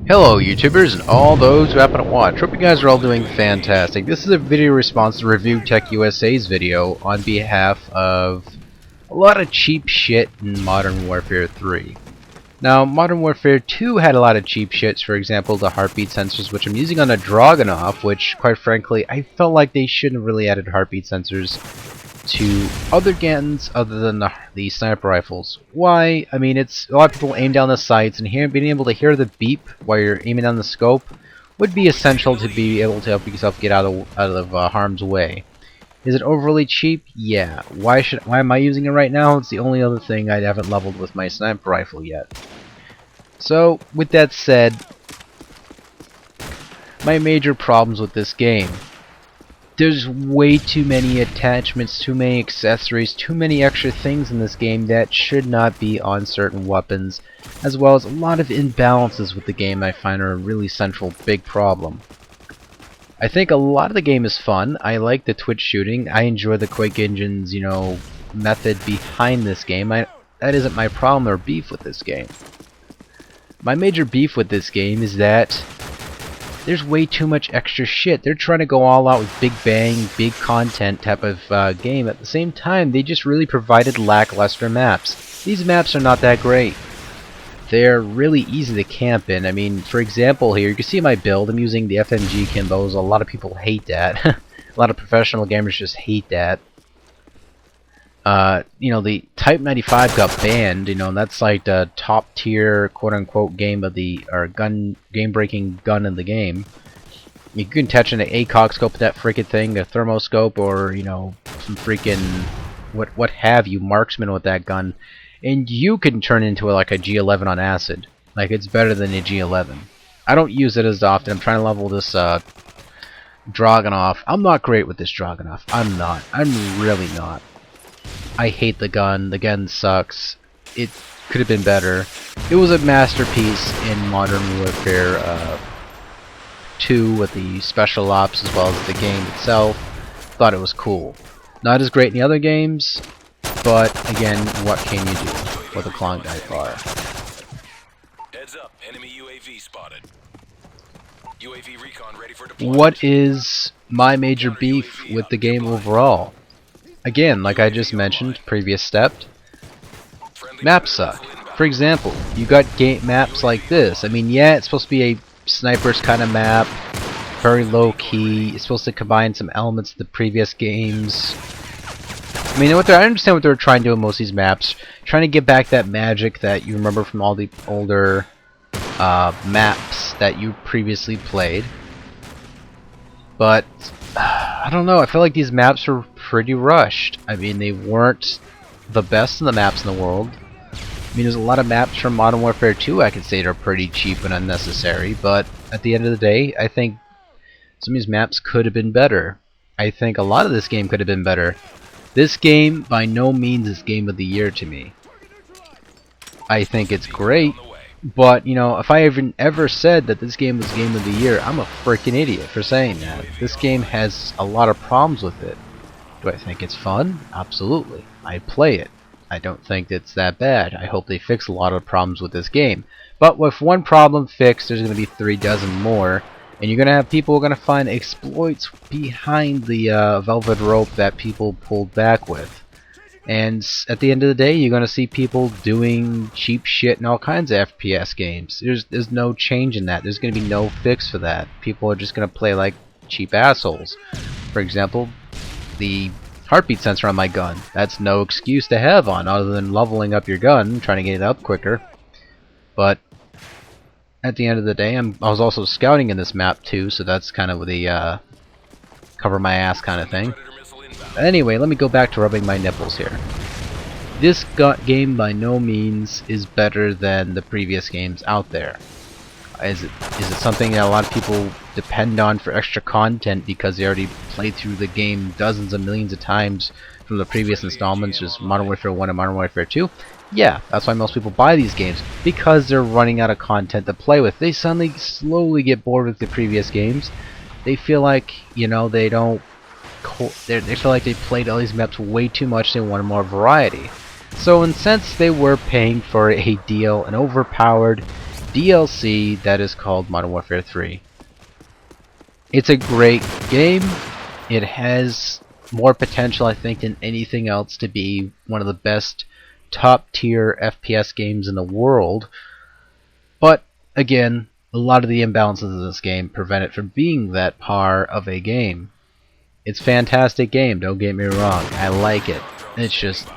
Hello YouTubers and all those who happen to watch. Hope you guys are all doing fantastic. This is a video response to Reviewtechusa's video on behalf of a lot of cheap shit in Modern Warfare 3. Now, Modern Warfare 2 had a lot of cheap shits, for example the heartbeat sensors, which I'm using on a Dragunov, which quite frankly I felt like they shouldn't have really added heartbeat sensors to other guns other than the sniper rifles. Why? I mean, it's a lot of people aim down the sights, and being able to hear the beep while you're aiming down the scope would be essential to be able to help yourself get out of harm's way. Is it overly cheap? Yeah. Why am I using it right now? It's the only other thing I haven't leveled with my sniper rifle yet. So, with that said, my major problems with this game. There's way too many attachments, too many accessories, too many extra things in this game that should not be on certain weapons, as well as a lot of imbalances with the game I find are a really central big problem. I think a lot of the game is fun. I like the twitch shooting. I enjoy the Quake Engine's, method behind this game. That isn't my problem or beef with this game. My major beef with this game is that there's way too much extra shit. They're trying to go all out with big bang, big content type of game. At the same time, they just really provided lackluster maps. These maps are not that great. They're really easy to camp in. I mean, for example here, you can see my build. I'm using the FMG Kimbos. A lot of people hate that. A lot of professional gamers just hate that. The Type 95 got banned, and that's like the top tier quote-unquote game breaking gun in the game. You can attach an ACOG scope to that freaking thing, a thermoscope, or some freaking what have you, marksman with that gun, and you can turn into like a G11 on acid. Like, it's better than a G11. I don't use it as often. I'm trying to level this Dragunov. I'm not great with this Dragunov. I'm not. I'm really not. I hate the gun. The gun sucks. It could have been better. It was a masterpiece in Modern Warfare 2 with the special ops as well as the game itself. Thought it was cool. Not as great in the other games, but again, what can you do with a Klondike bar? Heads up, enemy UAV spotted. UAV recon ready for deployment. What is my major beef with the game overall? Again, like I just mentioned, previous step, maps suck. For example, you got maps like this. I mean, yeah, it's supposed to be a sniper's kind of map, very low key. It's supposed to combine some elements of the previous games. I mean, I understand what they're trying to do in most of these maps, trying to get back that magic that you remember from all the older maps that you previously played. But I don't know. I feel like these maps were pretty rushed. I mean, they weren't the best of the maps in the world. I mean, there's a lot of maps from Modern Warfare 2 I could say are pretty cheap and unnecessary, but at the end of the day, I think some of these maps could have been better. I think a lot of this game could have been better. This game, by no means, is Game of the Year to me. I think it's great, but, if I even ever said that this game was Game of the Year, I'm a freaking idiot for saying that. This game has a lot of problems with it. Do I think it's fun? Absolutely. I play it. I don't think it's that bad. I hope they fix a lot of problems with this game. But with one problem fixed, there's going to be 3 dozen more. And you're going to have people who are going to find exploits behind the velvet rope that people pulled back with. And at the end of the day, you're going to see people doing cheap shit in all kinds of FPS games. There's no change in that. There's going to be no fix for that. People are just going to play like cheap assholes. For example, the heartbeat sensor on my gun. That's no excuse to have on other than leveling up your gun, trying to get it up quicker. But at the end of the day, I was also scouting in this map too, so that's kind of the cover my ass kind of thing. Anyway, let me go back to rubbing my nipples here. This game by no means is better than the previous games out there. Is it something that a lot of people depend on for extra content because they already played through the game dozens of millions of times from the previous installments, just Modern Warfare 1 and Modern Warfare 2? Yeah, that's why most people buy these games, because they're running out of content to play with. They suddenly slowly get bored with the previous games. They feel like, they feel like they played all these maps way too much. They wanted more variety. So in a sense, they were paying for a deal, an overpowered DLC that is called Modern Warfare 3. It's a great game. It has more potential, I think, than anything else to be one of the best top-tier FPS games in the world. But, again, a lot of the imbalances of this game prevent it from being that par of a game. It's a fantastic game, don't get me wrong. I like it. It's just,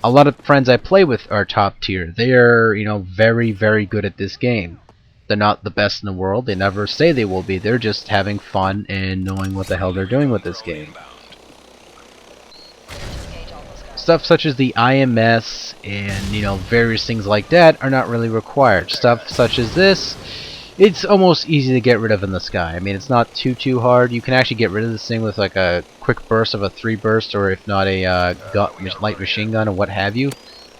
a lot of friends I play with are top tier. They are, very, very good at this game. They're not the best in the world. They never say they will be. They're just having fun and knowing what the hell they're doing with this game. Stuff such as the IMS and, various things like that are not really required. Stuff such as this, it's almost easy to get rid of in the sky. I mean, it's not too hard. You can actually get rid of this thing with like a quick burst of a 3 burst, or if not a light machine gun or what have you.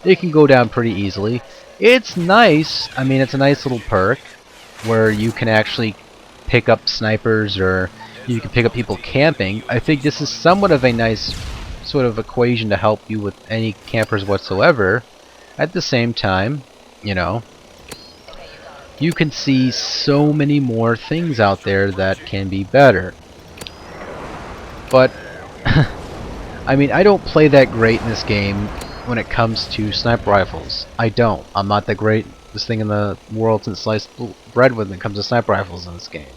It can go down pretty easily. It's nice. I mean, it's a nice little perk where you can actually pick up snipers, or you can pick up people camping. I think this is somewhat of a nice sort of equation to help you with any campers whatsoever. At the same time, you can see so many more things out there that can be better. But I mean, I don't play that great in this game when it comes to sniper rifles. I don't. I'm not the greatest thing in the world since sliced bread when it comes to sniper rifles in this game.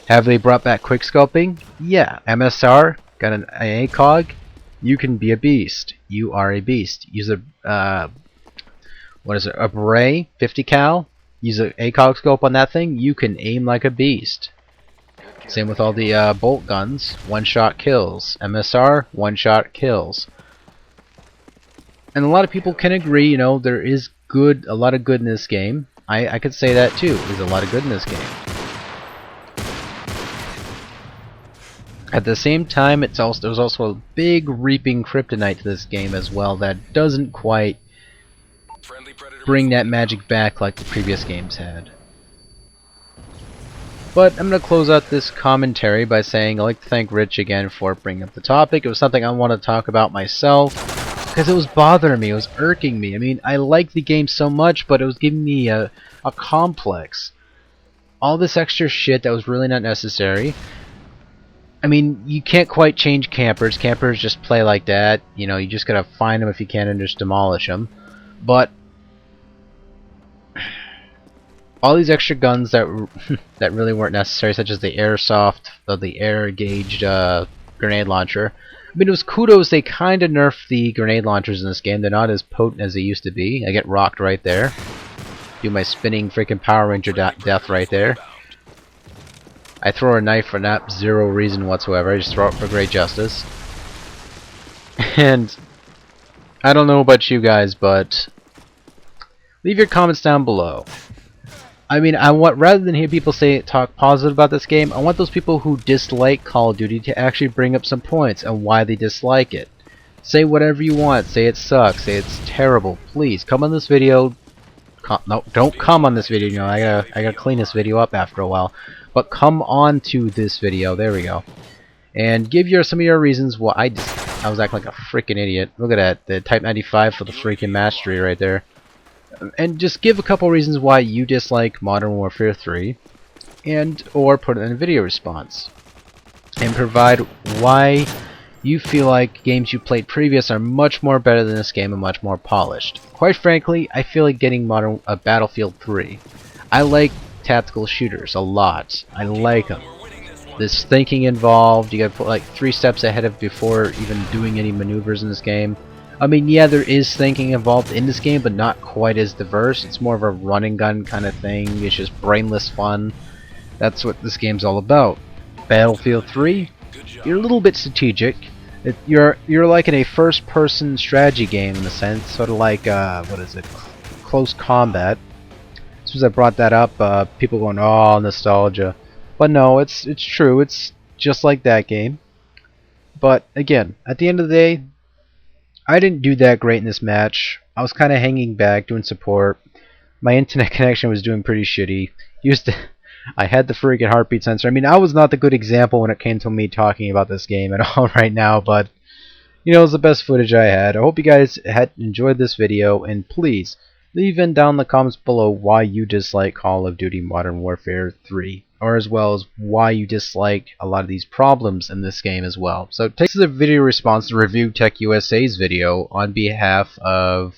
Have they brought back quickscoping? Yeah. MSR, got an ACOG, you can be a beast. You are a beast. Use a a Beret 50 cal. Use an ACOG scope on that thing. You can aim like a beast. Same with all the bolt guns. One-shot kills. MSR, one-shot kills. And a lot of people can agree, there is a lot of good in this game. I could say that too. There's a lot of good in this game. At the same time, there's also a big reaping kryptonite to this game as well that doesn't quite bring that magic back like the previous games had. But I'm going to close out this commentary by saying I'd like to thank Rich again for bringing up the topic. It was something I wanted to talk about myself because it was bothering me, it was irking me. I mean, I liked the game so much, but it was giving me a complex. All this extra shit that was really not necessary. I mean, you can't quite change campers. Campers just play like that. You just gotta find them if you can and just demolish them. But all these extra guns that really weren't necessary, such as the airsoft, the air-gauged grenade launcher. I mean, it was kudos they kind of nerfed the grenade launchers in this game. They're not as potent as they used to be. I get rocked right there. Do my spinning freaking Power Ranger death right there. I throw a knife for not zero reason whatsoever. I just throw it for great justice. And I don't know about you guys, but leave your comments down below. I mean, rather than hear people talk positive about this game, I want those people who dislike Call of Duty to actually bring up some points on why they dislike it. Say whatever you want. Say it sucks. Say it's terrible. Please come on this video. No, don't come on this video. I gotta clean this video up after a while. But come on to this video. There we go. And give some of your reasons why I was acting like a freaking idiot. Look at that. The Type 95 for the freaking mastery right there. And just give a couple reasons why you dislike Modern Warfare 3, or put it in a video response, and provide why you feel like games you played previous are much more better than this game and much more polished. Quite frankly, I feel like getting Battlefield 3. I like tactical shooters a lot. I like them. There's thinking involved. You gotta put like 3 steps ahead of before even doing any maneuvers in this game. I mean, yeah, there is thinking involved in this game, but not quite as diverse. It's more of a run and gun kind of thing. It's just brainless fun. That's what this game's all about. Battlefield 3, you're a little bit strategic. You're like in a first-person strategy game in a sense, sort of like Close Combat. As soon as I brought that up, people going, "Oh, nostalgia," but no, it's true. It's just like that game. But again, at the end of the day, I didn't do that great in this match. I was kind of hanging back, doing support. My internet connection was doing pretty shitty. I had the freaking heartbeat sensor. I mean, I was not the good example when it came to me talking about this game at all right now, but it was the best footage I had. I hope you guys had enjoyed this video, and please leave in down the comments below why you dislike Call of Duty Modern Warfare 3, or as well as why you dislike a lot of these problems in this game as well. So take the video response to Reviewtechusa's video on behalf of